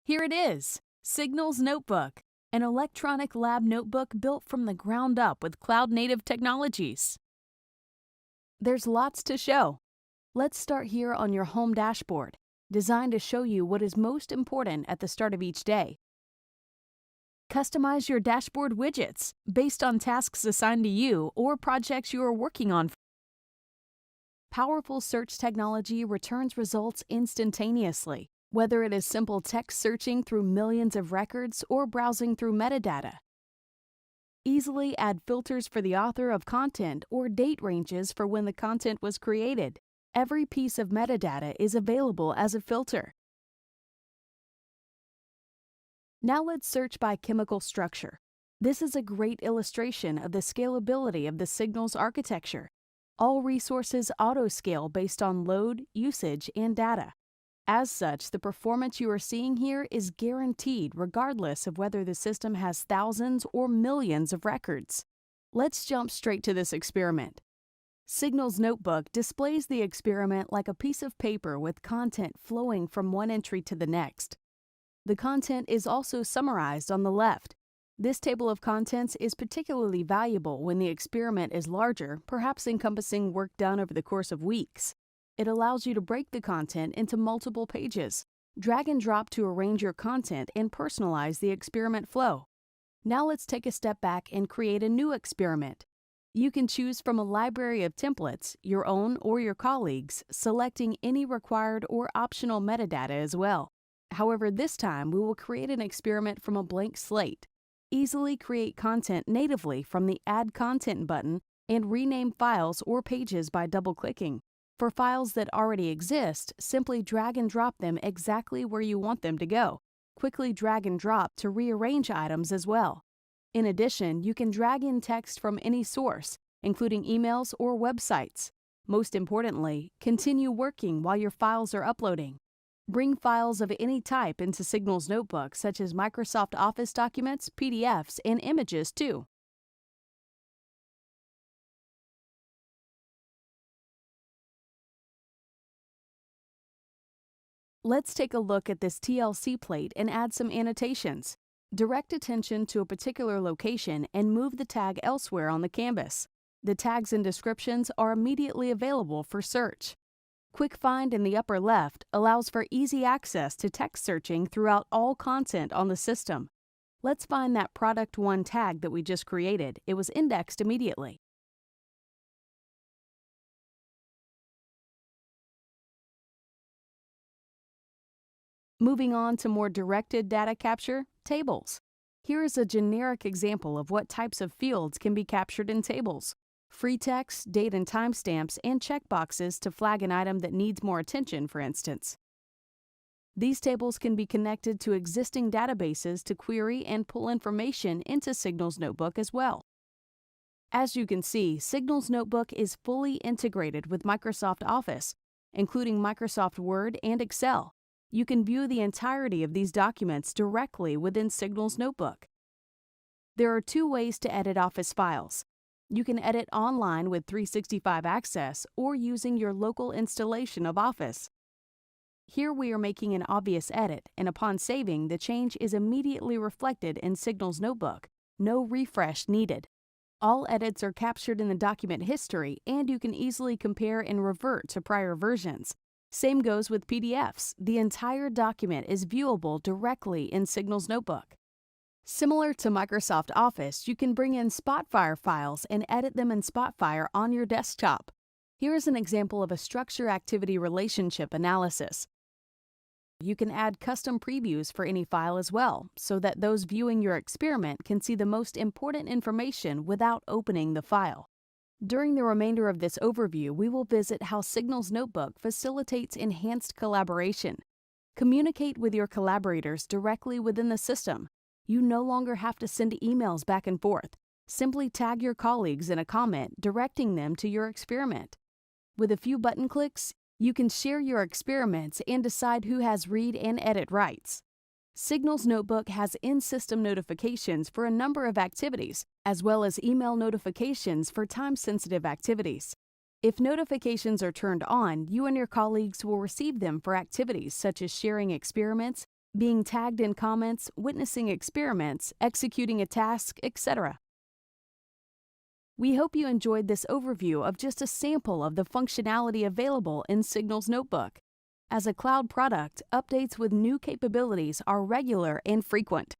Here it is, Signal's Notebook, an electronic lab notebook built from the ground up with cloud-native technologies. There's lots to show. Let's start here on your home dashboard, designed to show you what is most important at the start of each day. Customize your dashboard widgets based on tasks assigned to you or projects you are working on. Powerful search technology returns results instantaneously, whether it is simple text searching through millions of records or browsing through metadata. Easily add filters for the author of content or date ranges for when the content was created. Every piece of metadata is available as a filter. Now let's search by chemical structure. This is a great illustration of the scalability of the Signal's architecture. All resources auto-scale based on load, usage, and data. As such, the performance you are seeing here is guaranteed regardless of whether the system has thousands or millions of records. Let's jump straight to this experiment. Signal's Notebook displays the experiment like a piece of paper with content flowing from one entry to the next. The content is also summarized on the left. This table of contents is particularly valuable when the experiment is larger, perhaps encompassing work done over the course of weeks. It allows you to break the content into multiple pages, drag and drop to arrange your content, and personalize the experiment flow. Now let's take a step back and create a new experiment. You can choose from a library of templates, your own or your colleagues', selecting any required or optional metadata as well. However, this time we will create an experiment from a blank slate. Easily create content natively from the Add Content button and rename files or pages by double-clicking. For files that already exist, simply drag and drop them exactly where you want them to go. Quickly drag and drop to rearrange items as well. In addition, you can drag in text from any source, including emails or websites. Most importantly, continue working while your files are uploading. Bring files of any type into Signal's Notebook, such as Microsoft Office documents, PDFs, and images too. Let's take a look at this TLC plate and add some annotations. Direct attention to a particular location and move the tag elsewhere on the canvas. The tags and descriptions are immediately available for search. Quick Find in the upper left allows for easy access to text searching throughout all content on the system. Let's find that Product 1 tag that we just created. It was indexed immediately. Moving on to more directed data capture, tables. Here is a generic example of what types of fields can be captured in tables. Free text, date and timestamps, and checkboxes to flag an item that needs more attention, for instance. These tables can be connected to existing databases to query and pull information into Signal's Notebook as well. As you can see, Signal's Notebook is fully integrated with Microsoft Office, including Microsoft Word and Excel. You can view the entirety of these documents directly within Signal's Notebook. There are two ways to edit Office files. You can edit online with 365 Access or using your local installation of Office. Here we are making an obvious edit, and upon saving, the change is immediately reflected in Signal's Notebook. No refresh needed. All edits are captured in the document history, and you can easily compare and revert to prior versions. Same goes with PDFs. The entire document is viewable directly in Signal's Notebook. Similar to Microsoft Office, you can bring in Spotfire files and edit them in Spotfire on your desktop. Here is an example of a structure-activity relationship analysis. You can add custom previews for any file as well, so that those viewing your experiment can see the most important information without opening the file. During the remainder of this overview, we will visit how Signal's Notebook facilitates enhanced collaboration. Communicate with your collaborators directly within the system. You no longer have to send emails back and forth. Simply tag your colleagues in a comment directing them to your experiment. With a few button clicks, you can share your experiments and decide who has read and edit rights. Signal's Notebook has in-system notifications for a number of activities, as well as email notifications for time-sensitive activities. If notifications are turned on, you and your colleagues will receive them for activities such as sharing experiments, being tagged in comments, witnessing experiments, executing a task, etc. We hope you enjoyed this overview of just a sample of the functionality available in Signal's Notebook. As a cloud product, updates with new capabilities are regular and frequent.